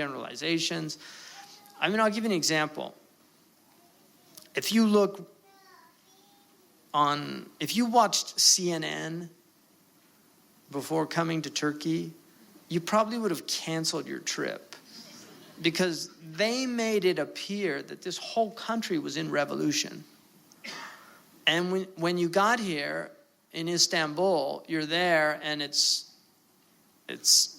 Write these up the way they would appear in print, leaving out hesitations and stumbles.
generalizations. I mean, I'll give you an example. If you watched CNN before coming to Turkey, you probably would have canceled your trip because they made it appear that this whole country was in revolution. And when you got here in Istanbul, you're there and it's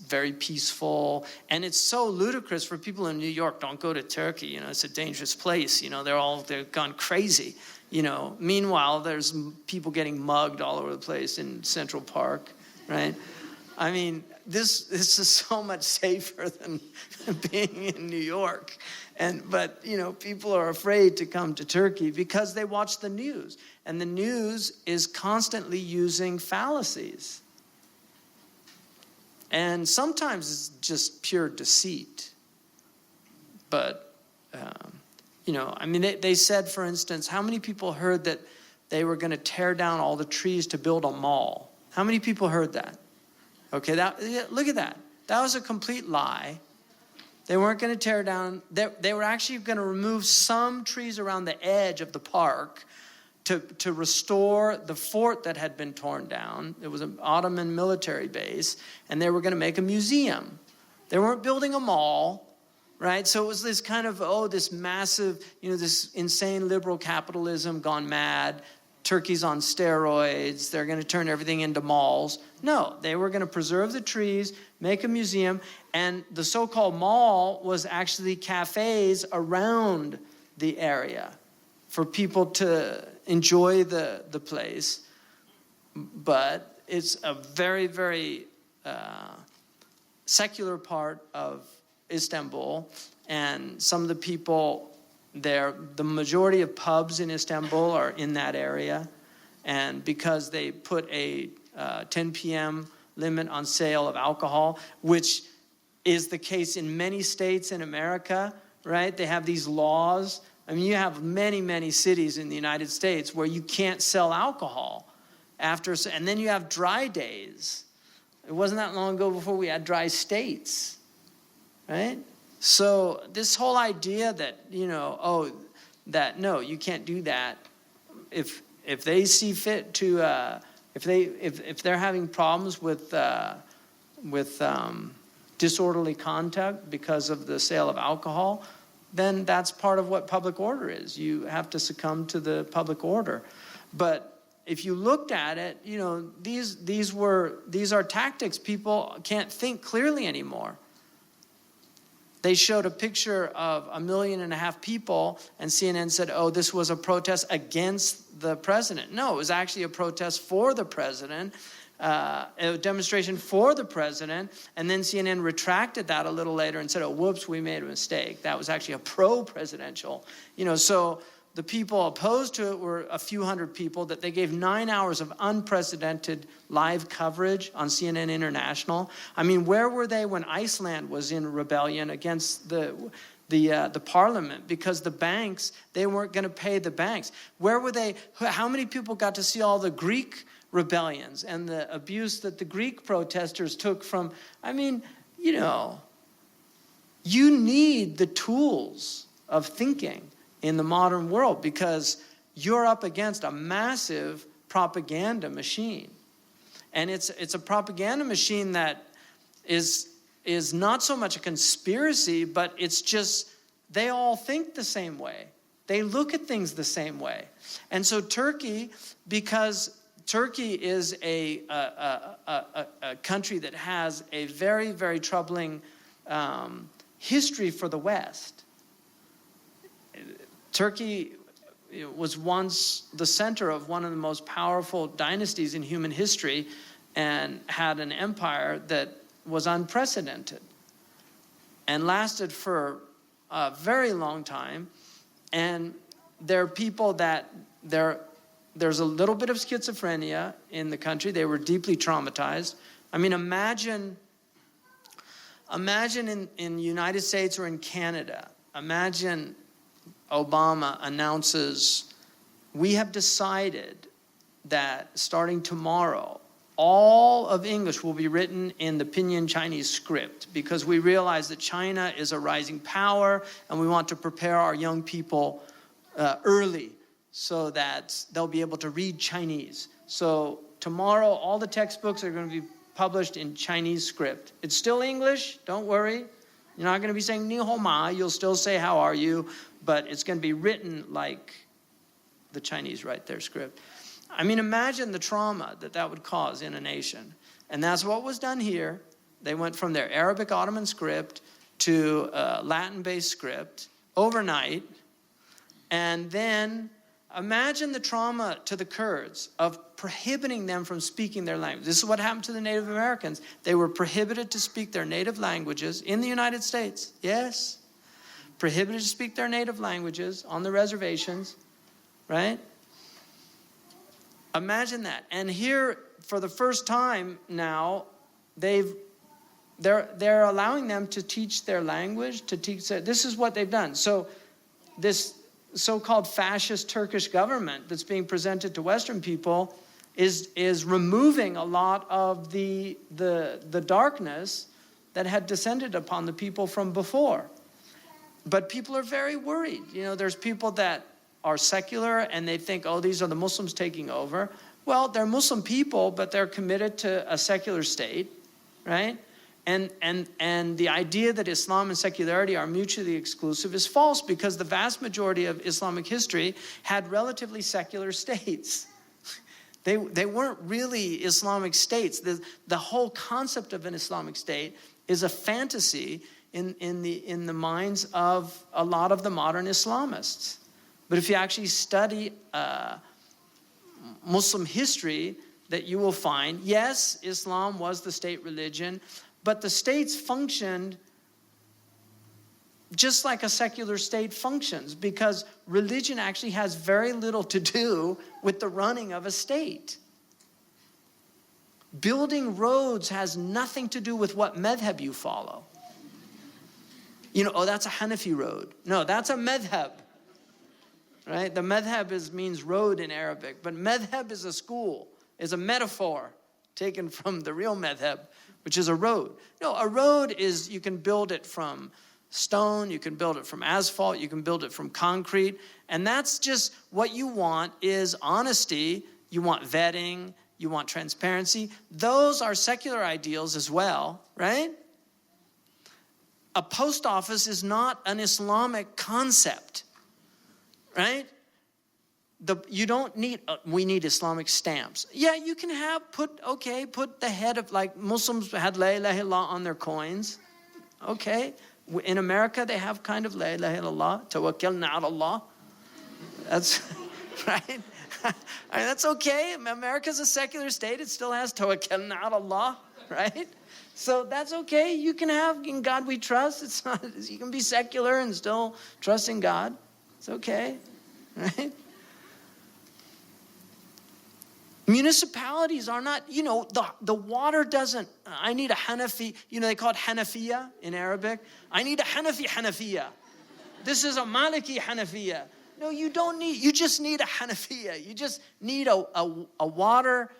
very peaceful, and it's so ludicrous for people in New York. Don't go to Turkey, you know, it's a dangerous place. You know, they've gone crazy. You know, meanwhile, there's people getting mugged all over the place in Central Park, right? I mean, this is so much safer than being in New York. But you know, people are afraid to come to Turkey because they watch the news, and the news is constantly using fallacies. And sometimes it's just pure deceit. But, you know, I mean, they said, for instance, how many people heard that they were going to tear down all the trees to build a mall? How many people heard that? Okay, look at that. That was a complete lie. They weren't going to tear down. They were actually going to remove some trees around the edge of the park to restore the fort that had been torn down. It was an Ottoman military base, and they were going to make a museum. They weren't building a mall, right? So it was this kind of, this massive, you know, this insane liberal capitalism gone mad. Turkey's on steroids. They're going to turn everything into malls. No, they were going to preserve the trees, make a museum, and the so-called mall was actually cafes around the area for people to enjoy the place. But it's a very, very secular part of Istanbul, and some of the people there, the majority of pubs in Istanbul are in that area, and because they put a 10 p.m. limit on sale of alcohol, which is the case in many states in America, right? They have these laws. I mean, you have many, many cities in the United States where you can't sell alcohol and then you have dry days. It wasn't that long ago before we had dry states, right? So this whole idea that, you know, no, you can't do that. If they see fit to, if they're having problems with disorderly conduct because of the sale of alcohol, then that's part of what public order is. You have to succumb to the public order. But if you looked at it, you know, these are tactics. People can't think clearly anymore. They showed a picture of 1.5 million people, and CNN said, this was a protest against the president. No, it was actually a protest for the president, a demonstration for the president, and then CNN retracted that a little later and said, whoops, we made a mistake. That was actually a pro-presidential. You know, so the people opposed to it were a few hundred people that they gave 9 hours of unprecedented live coverage on CNN International. I mean, where were they when Iceland was in rebellion against the parliament because the banks, they weren't going to pay the banks? Where were they? How many people got to see all the Greek rebellions and the abuse that the Greek protesters took from? I mean, you know, you need the tools of thinking in the modern world because you're up against a massive propaganda machine. And it's a propaganda machine that is not so much a conspiracy, but it's just they all think the same way. They look at things the same way. And so Turkey, because Turkey is a country that has a very, very troubling history for the West. Turkey was once the center of one of the most powerful dynasties in human history and had an empire that was unprecedented and lasted for a very long time. And there are people that there's a little bit of schizophrenia in the country. They were deeply traumatized. I mean, imagine in the United States or in Canada, imagine Obama announces, we have decided that starting tomorrow, all of English will be written in the Pinyin Chinese script, because we realize that China is a rising power and we want to prepare our young people early so that they'll be able to read Chinese. So tomorrow, all the textbooks are going to be published in Chinese script. It's still English, don't worry. You're not going to be saying ni hou ma, you'll still say how are you, but it's going to be written like the Chinese write their script. I mean, imagine the trauma that that would cause in a nation. And that's what was done here. They went from their Arabic Ottoman script to Latin-based script overnight. And then imagine the trauma to the Kurds of prohibiting them from speaking their language. This is what happened to the Native Americans. They were prohibited to speak their native languages in the United States. Yes. Prohibited to speak their native languages on the reservations, right? Imagine that. And here, for the first time now, they're allowing them to teach their language, to teach. This is what they've done. So this so-called fascist Turkish government that's being presented to Western people is removing a lot of the darkness that had descended upon the people from before. But people are very worried. You know, there's people that are secular and they think, oh, these are the Muslims taking over. Well, they're Muslim people, but they're committed to a secular state, right? And the idea that Islam and secularity are mutually exclusive is false, because the vast majority of Islamic history had relatively secular states. They weren't really Islamic states. The whole concept of an Islamic state is a fantasy in the minds of a lot of the modern Islamists. But if you actually study Muslim history, that you will find, yes, Islam was the state religion, but the states functioned just like a secular state functions, because religion actually has very little to do with the running of a state. Building roads has nothing to do with what madhab you follow. You know, oh, that's a Hanafi road. No, that's a madhab. Right? The madhab means road in Arabic, but madhab is a school, is a metaphor taken from the real madhab, which is a road. No, a road is, you can build it from stone, you can build it from asphalt, you can build it from concrete, and that's just what you want is honesty, you want vetting, you want transparency. Those are secular ideals as well, right? A post office is not an Islamic concept. Right? You don't need, we need Islamic stamps. Yeah, you can put the head of, like Muslims had La ilaha illallah on their coins. Okay. In America, they have kind of La ilaha illallah, tawakkalna ala Allah. That's, right? I mean, that's okay. America's a secular state. It still has tawakkalna ala Allah, right? So that's okay. You can have, in God we trust. It's not, you can be secular and still trust in God. It's okay, right? Municipalities are not, you know, the water doesn't, I need a Hanafi, you know, they call it Hanafiya in Arabic. I need a Hanafiya. This is a Maliki Hanafiya. No, you don't need, you just need a Hanafiya. You just need a water,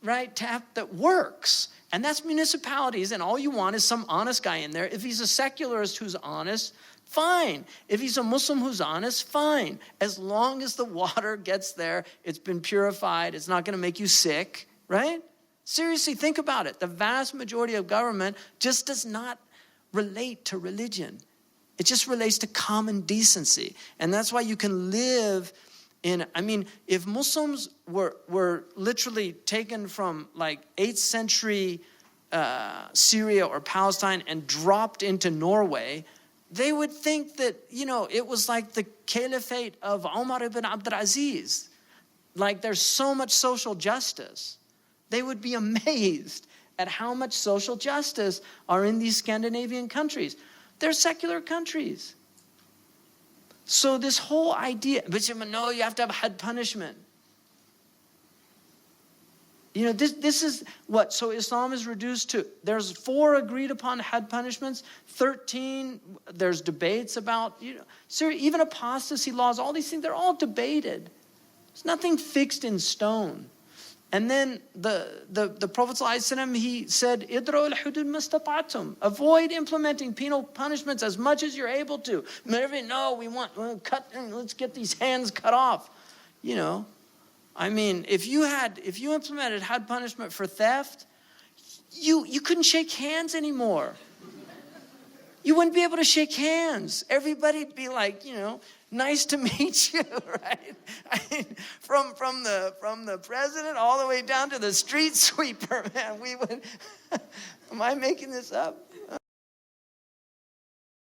right, tap that works. And that's municipalities, and all you want is some honest guy in there. If he's a secularist who's honest, fine. If he's a Muslim who's honest, fine. As long as the water gets there, it's been purified, it's not going to make you sick, right? Seriously, think about it. The vast majority of government just does not relate to religion. It just relates to common decency. And that's why you can live in, I mean, if Muslims were literally taken from like 8th century Syria or Palestine and dropped into Norway, they would think that, you know, it was like the caliphate of Umar ibn Abdul Aziz. Like there's so much social justice. They would be amazed at how much social justice are in these Scandinavian countries. They're secular countries. So this whole idea, but no, you have to have had punishment. You know, this is what, so Islam is reduced to, there's 4 agreed upon had punishments, 13, there's debates about, you know, even apostasy laws, all these things, they're all debated. There's nothing fixed in stone. And then the Prophet ﷺ, he said, "Idra'u al-hudud mastata'tum." Avoid implementing penal punishments as much as you're able to. No, we want cut. Let's get these hands cut off. You know, I mean, if you implemented had punishment for theft, you couldn't shake hands anymore. You wouldn't be able to shake hands. Everybody'd be like, you know, nice to meet you, right? I mean, from the president all the way down to the street sweeper, man. We would. Am I making this up?